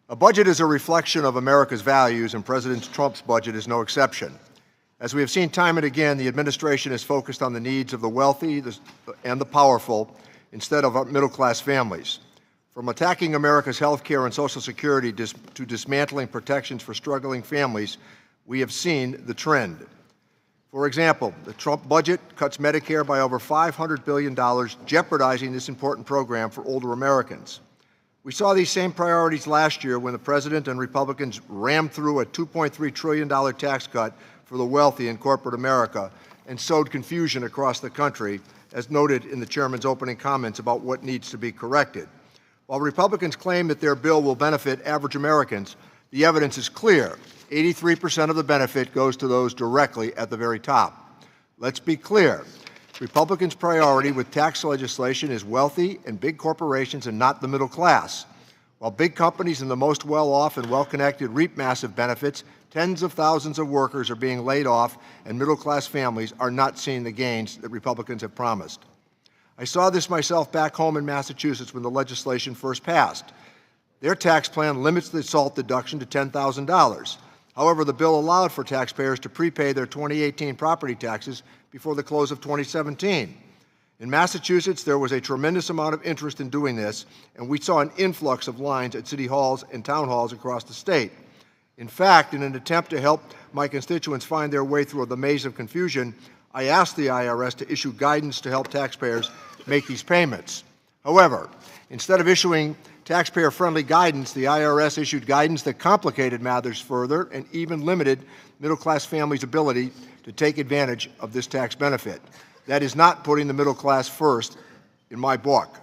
A budget is a reflection of America's values, and President Trump's budget is no exception. As we have seen time and again, the administration is focused on the needs of the wealthy and the powerful instead of middle-class families. From attacking America's health care and Social Security to dismantling protections for struggling families, we have seen the trend. For example, the Trump budget cuts Medicare by over $500 billion, jeopardizing this important program for older Americans. We saw these same priorities last year when the President and Republicans rammed through a $2.3 trillion tax cut for the wealthy in corporate America and sowed confusion across the country, as noted in the Chairman's opening comments about what needs to be corrected. While Republicans claim that their bill will benefit average Americans, the evidence is clear. 83% of the benefit goes to those directly at the very top. Let's be clear. Republicans' priority with tax legislation is wealthy and big corporations and not the middle class. While big companies and the most well-off and well-connected reap massive benefits, tens of thousands of workers are being laid off and middle-class families are not seeing the gains that Republicans have promised. I saw this myself back home in Massachusetts when the legislation first passed. Their tax plan limits the SALT deduction to $10,000. However, the bill allowed for taxpayers to prepay their 2018 property taxes before the close of 2017. In Massachusetts, there was a tremendous amount of interest in doing this, and we saw an influx of lines at city halls and town halls across the state. In fact, in an attempt to help my constituents find their way through the maze of confusion, I asked the IRS to issue guidance to help taxpayers make these payments. However, instead of issuing taxpayer-friendly guidance, the IRS issued guidance that complicated matters further and even limited middle-class families' ability to take advantage of this tax benefit. That is not putting the middle class first in my book.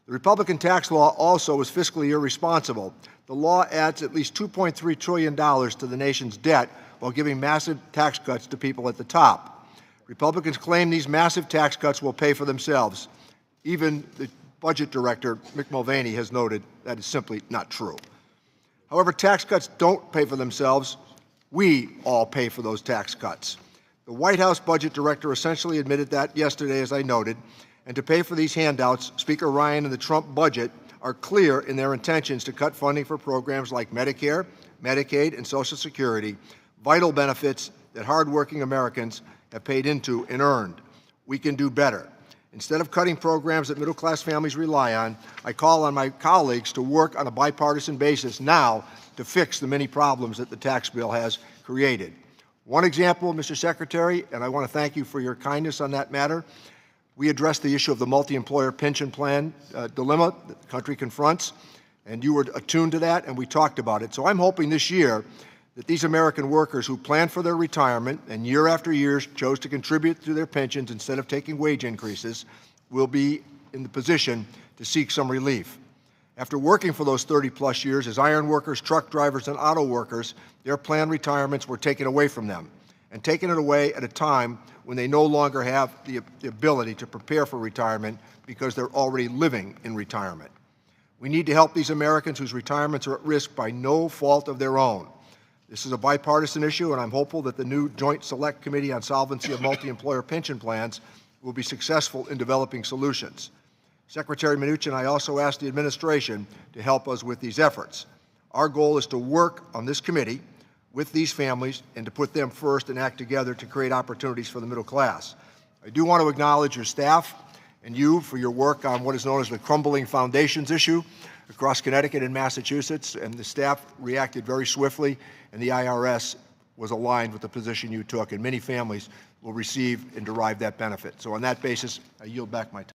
The Republican tax law also is fiscally irresponsible. The law adds at least $2.3 trillion to the nation's debt while giving massive tax cuts to people at the top. Republicans claim these massive tax cuts will pay for themselves. Even the Budget Director, Mick Mulvaney, has noted that is simply not true. However, tax cuts don't pay for themselves. We all pay for those tax cuts. The White House Budget Director essentially admitted that yesterday, as I noted, and to pay for these handouts, Speaker Ryan and the Trump budget are clear in their intentions to cut funding for programs like Medicare, Medicaid, and Social Security, vital benefits that hardworking Americans have paid into and earned. We can do better. Instead of cutting programs that middle-class families rely on, I call on my colleagues to work on a bipartisan basis now to fix the many problems that the tax bill has created. One example, Mr. Secretary, and I want to thank you for your kindness on that matter, we addressed the issue of the multi-employer pension plan dilemma that the country confronts, and you were attuned to that, and we talked about it. So I'm hoping this year that these American workers who planned for their retirement and year after year chose to contribute to their pensions instead of taking wage increases will be in the position to seek some relief. After working for those 30-plus years as iron workers, truck drivers, and auto workers, their planned retirements were taken away from them, and taken it away at a time when they no longer have the ability to prepare for retirement because they're already living in retirement. We need to help these Americans whose retirements are at risk by no fault of their own. This is a bipartisan issue, and I'm hopeful that the new Joint Select Committee on Solvency of Multi-Employer Pension Plans will be successful in developing solutions. Secretary Mnuchin, I also asked the administration to help us with these efforts. Our goal is to work on this committee with these families and to put them first and act together to create opportunities for the middle class. I do want to acknowledge your staff and you for your work on what is known as the crumbling foundations issue across Connecticut and Massachusetts, and the staff reacted very swiftly, and the IRS was aligned with the position you took, and many families will receive and derive that benefit. So on that basis, I yield back my time.